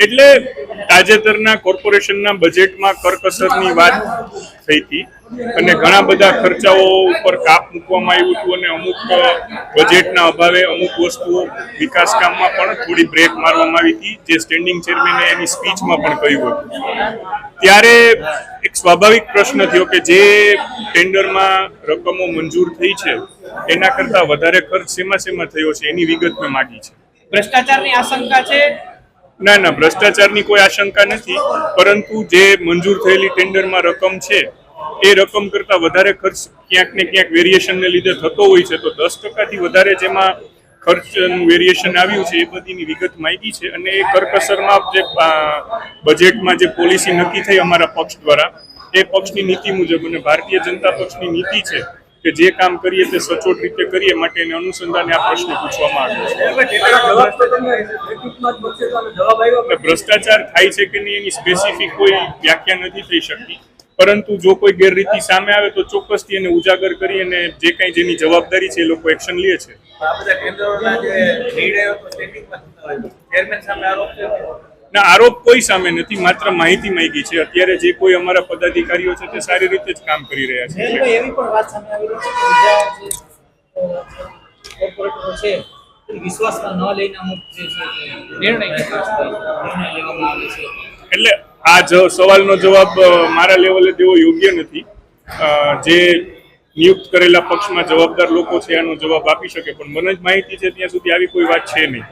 એટલે તાજેતરના કોર્પોરેશનના બજેટમાં કરકસરની વાત થઈ હતી અને ઘણા બધા ખર્ચાઓ ઉપર કાપ મૂકવામાં આવ્યું હતું અને અમુક બજેટના અભાવે અમુક વસ્તુઓ વિકાસ કામમાં પણ થોડી બ્રેક મારવામાં આવી હતી, જે સ્ટેન્ડિંગ ચેરમેને એની સ્પીચમાં પણ કહ્યું હતું. ત્યારે એક સ્વાભાવિક પ્રશ્ન થયો કે જે ટેન્ડરમાં રકમો મંજૂર થઈ છે એના કરતાં વધારે ખર્ચ શેમાં થયો છે એની વિગત મેં માગી છે. ભ્રષ્ટાચારની આશંકા છે? ના, ભ્રષ્ટાચારની કોઈ આશંકા નથી, પરંતુ જે મંજૂર થયેલી ટેન્ડરમાં રકમ છે એ રકમ કરતાં વધારે ખર્ચ ક્યાંક ને ક્યાંક વેરિએશનને લીધે થતો હોય છે. તો 10%થી વધારે જેમાં ખર્ચનું વેરિએશન આવ્યું છે એ બધીની વિગત માંગી છે. અને એ કરકસરમાં જે બજેટમાં જે પોલિસી નક્કી થઈ અમારા પક્ષ દ્વારા, એ પક્ષની નીતિ મુજબ અને ભારતીય જનતા પક્ષની નીતિ છે કે જે કામ કરીએ તે સચોટ રીતે કરીએ માટે એને અનુસંધાને આ પ્રશ્ન પૂછવામાં આવ્યો છે. ભ્રષ્ટાચાર થાય છે કે નહીં એની સ્પેસિફિક કોઈ વ્યાખ્યા નથી થઈ શકતી, પરંતુ જો કોઈ ગેરરીતિ સામે આવે તો ચોક્કસથી એને ઉજાગર કરી અને જે કાંઈ જેની જવાબદારી છે એ લોકો એક્શન લે છે. ના, આરોપ કોઈ સામે નથી, માત્ર માહિતી માંગી છે. અત્યારે જે કોઈ અમારા પદાધિકારીઓ છે તે સારી રીતે જ કામ કરી રહ્યા છે. એવી પણ વાત સામે આવી રહી છે કે કોર્પોરેટરો છે વિશ્વાસમાં ન લઈને અમુક જે નિર્ણય લેવામાં આવે છે. એટલે આ સવાલનો જવાબ મારા લેવલે દેવો યોગ્ય નથી. જે નિયુક્ત કરેલા પક્ષમાં જવાબદાર લોકો છે આનો જવાબ આપી શકે, પણ મને જ માહિતી છે ત્યાં સુધી આવી કોઈ વાત છે નહીં.